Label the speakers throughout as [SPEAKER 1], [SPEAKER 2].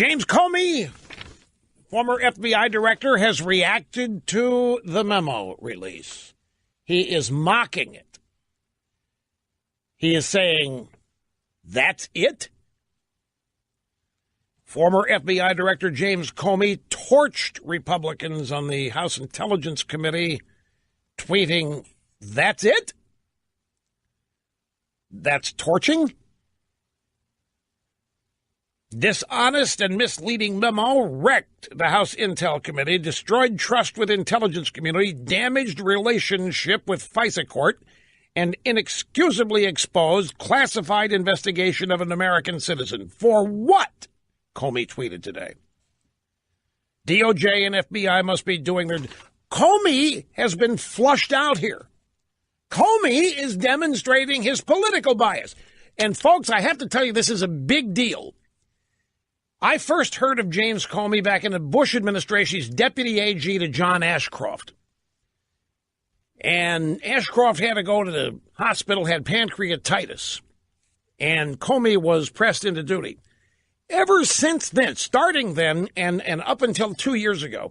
[SPEAKER 1] James Comey, former FBI director, has reacted to the memo release. He is mocking it. He is saying, that's it? Former FBI Director James Comey torched Republicans on the House Intelligence Committee, tweeting, that's it? That's torching? Dishonest and misleading memo wrecked the House Intel Committee, destroyed trust with intelligence community, damaged relationship with FISA court, and inexcusably exposed classified investigation of an American citizen. For what? Comey tweeted today. DOJ and FBI must be doing their... Comey has been flushed out here. Comey is demonstrating his political bias. And folks, I have to tell you, this is a big deal. I first heard of James Comey back in the Bush administration. He's deputy AG to John Ashcroft. And Ashcroft had to go to the hospital, had pancreatitis. And Comey was pressed into duty. Ever since then, starting then and up until 2 years ago,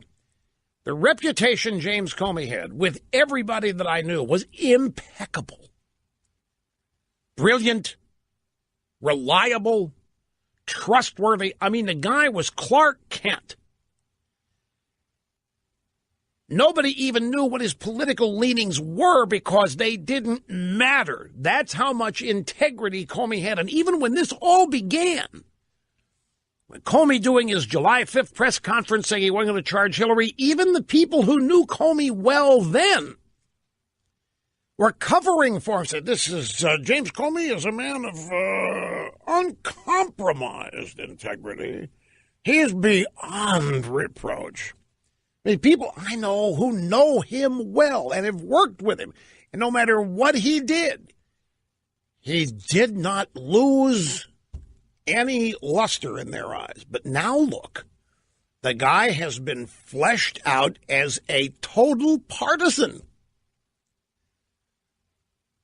[SPEAKER 1] the reputation James Comey had with everybody that I knew was impeccable. Brilliant, reliable, trustworthy. I mean, the guy was Clark Kent. Nobody even knew what his political leanings were because they didn't matter. That's how much integrity Comey had. And even when this all began, when Comey doing his July 5th press conference saying he wasn't going to charge Hillary, even the people who knew Comey well then were covering for him. Said, this is James Comey is a man of uncompromised integrity. He is beyond reproach. I mean, people I know who know him well and have worked with him, and no matter what he did not lose any luster in their eyes. But now look, the guy has been fleshed out as a total partisan.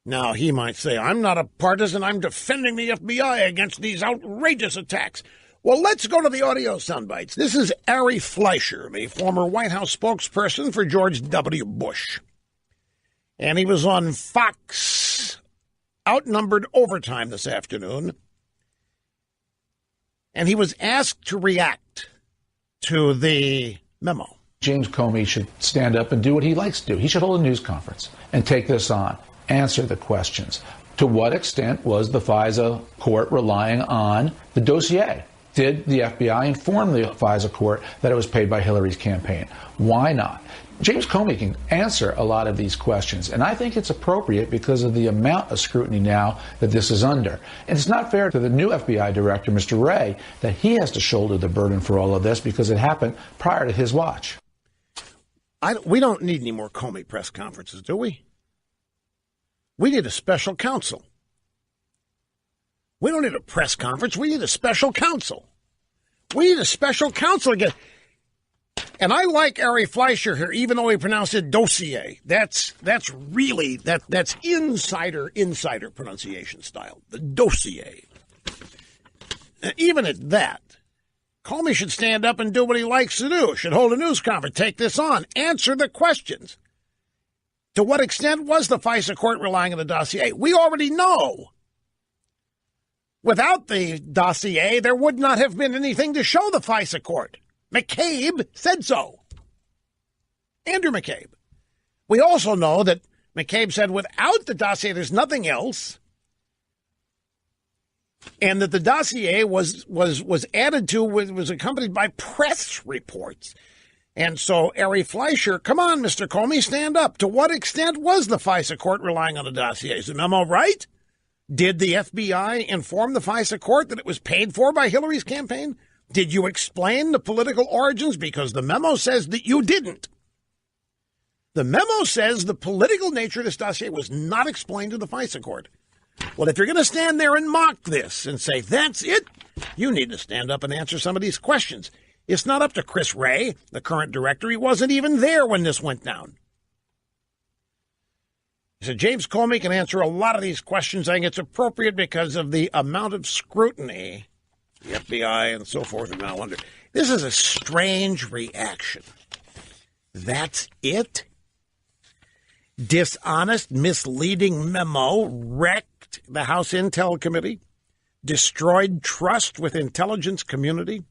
[SPEAKER 1] Now, he might say, I'm not a partisan, I'm defending the FBI against these outrageous attacks. Well, let's go to the audio soundbites. This is Ari Fleischer, the former White House spokesperson for George W. Bush. And he was on Fox, outnumbered overtime this afternoon. And he was asked to react to the memo.
[SPEAKER 2] James Comey should stand up and do what he likes to do. He should hold a news conference and take this on, answer the questions. To what extent was the FISA court relying on the dossier? Did the FBI inform the FISA court that it was paid by Hillary's campaign? Why not? James Comey can answer a lot of these questions, and I think it's appropriate because of the amount of scrutiny now that this is under. And it's not fair to the new FBI director, Mr. Wray, that he has to shoulder the burden for all of this because it happened prior to his watch.
[SPEAKER 1] We don't need any more Comey press conferences, do we? We need a special counsel. We don't need a press conference. We need a special counsel. We need a special counsel again. And I like Ari Fleischer here, even though he pronounced it dossier. That's really that's insider pronunciation style. The dossier. Even at that, Comey should stand up and do what he likes to do. Should hold a news conference, take this on, answer the questions. To what extent was the FISA court relying on the dossier? We already know. Without the dossier, there would not have been anything to show the FISA court. McCabe said so. Andrew McCabe. We also know that McCabe said without the dossier, there's nothing else. And that the dossier was added to, was accompanied by press reports. And so, Ari Fleischer, come on, Mr. Comey, stand up. To what extent was the FISA court relying on the dossier? Is the memo right? Did the FBI inform the FISA court that it was paid for by Hillary's campaign? Did you explain the political origins? Because the memo says that you didn't. The memo says the political nature of this dossier was not explained to the FISA court. Well, if you're going to stand there and mock this and say, that's it, you need to stand up and answer some of these questions. It's not up to Chris Wray, the current director. He wasn't even there when this went down. He said James Comey can answer a lot of these questions. I think it's appropriate because of the amount of scrutiny the FBI and so forth. And I wonder, this is a strange reaction. That's it? Dishonest, misleading memo wrecked the House Intel Committee, destroyed trust with intelligence community,